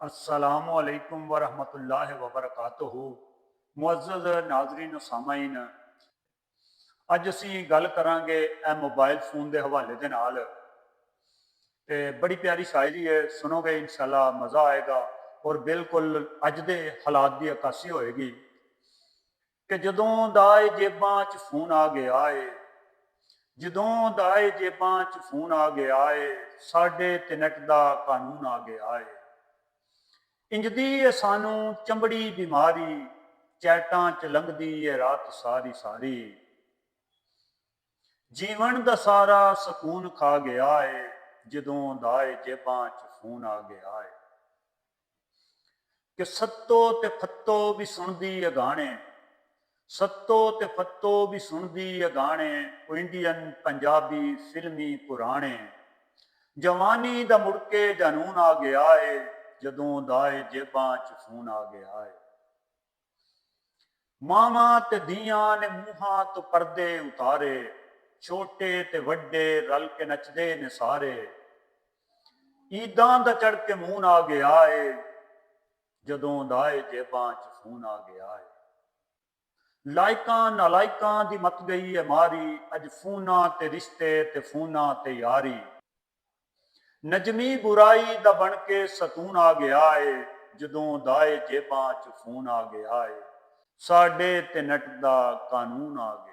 अस्सलामुअलैकुम वरहमतुल्लाहि वबरकातुहू। मुअज़्ज़ज़ नाज़रीन सामाईन, ਅੱਜ ਅਸੀਂ ਗੱਲ ਕਰਾਂਗੇ ਇਹ ਮੋਬਾਈਲ ਫੋਨ ਦੇ ਹਵਾਲੇ ਦੇ ਨਾਲ। ਤੇ ਬੜੀ ਪਿਆਰੀ ਸ਼ਾਇਰੀ ਹੈ, ਸੁਣੋਗੇ ਇਨਸ਼ਾਅੱਲਾ ਮਜ਼ਾ ਆਏਗਾ ਔਰ ਬਿਲਕੁਲ ਅੱਜ ਦੇ ਹਾਲਾਤ ਦੀ ਅਕਾਸੀ ਹੋਏਗੀ ਕਿ ਜਦੋਂ ਦਾ ਇਹ ਜੇਬਾਂ 'ਚ ਫੋਨ ਆ ਗਿਆ ਏ, ਜਦੋਂ ਦਾ ਇਹ ਜੇਬਾਂ 'ਚ ਫੋਨ ਆ ਗਿਆ ਏ, ਸਾਡੇ ਤੇ ਨੈਟ ਦਾ ਕਾਨੂੰਨ ਆ ਗਿਆ ਏ। ਇੰਜਦੀ ਏ ਸਾਨੂੰ ਚੰਬੜੀ ਬਿਮਾਰੀ, ਚੈਟਾਂ 'ਚ ਲੰਘਦੀ ਏ ਰਾਤ ਸਾਰੀ ਸਾਰੀ। ਜੀਵਨ ਦਾ ਸਾਰਾ ਸਕੂਨ ਖਾ ਗਿਆ ਏ, ਜਦੋਂ ਦਾ ਏ ਜੇਬਾਂ 'ਚ ਫੋਨ ਆ ਗਿਆ ਏ। ਕਿ ਸੱਤੋ ਤੇ ਫੱਤੋ ਵੀ ਸੁਣਦੀ ਏ ਗਾਣੇ, ਸੱਤੋ ਤੇ ਫੱਤੋ ਵੀ ਸੁਣਦੀ ਏ ਗਾਣੇ, ਉਹ ਇੰਡੀਅਨ ਪੰਜਾਬੀ ਫਿਲਮੀ ਪੁਰਾਣੇ। ਜਵਾਨੀ ਦਾ ਮੁੜ ਕੇ ਜਨੂਨ ਆ ਗਿਆ ਏ, ਜਦੋਂ ਦਾ ਏ ਜੇਬਾਂ 'ਚ ਫੋਨ ਆ ਗਿਆ ਏ। ਮਾਵਾਂ ਤੇ ਧੀਆਂ ਨੇ ਮੂੰਹਾਂ ਤੋਂ ਪਰਦੇ ਉਤਾਰੇ, ਛੋਟੇ ਤੇ ਵੱਡੇ ਰਲ ਕੇ ਨੱਚਦੇ ਨੇ ਸਾਰੇ। ਈਦਾਂ ਦਾ ਚੜ ਕੇ ਮੂੰਹ ਆ ਗਿਆ ਏ, ਜਦੋਂ ਦਾ ਏ ਜੇਬਾਂ 'ਚ ਫੋਨ ਆ ਗਿਆ ਏ। ਲਾਇਕਾਂ ਨਾਲਾਇਕਾਂ ਦੀ ਮੱਤ ਗਈ ਏ ਮਾਰੀ, ਅੱਜ ਫੋਨਾਂ ਤੇ ਰਿਸ਼ਤੇ ਤੇ ਫੋਨਾਂ ਤੇ ਯਾਰੀ। ਨਜਮੀ ਬੁਰਾਈ ਦਾ ਬਣ ਕੇ ਸਤੂਨ ਆ ਗਿਆ ਏ, ਜਦੋਂ ਦਾ ਏ ਜੇਬਾਂ 'ਚ ਫੋਨ ਆ ਗਿਆ ਏ। ਸਾਡੇ ਤੇ ਨੈਟ ਦਾ ਕਾਨੂੰਨ ਆ ਗਿਆ।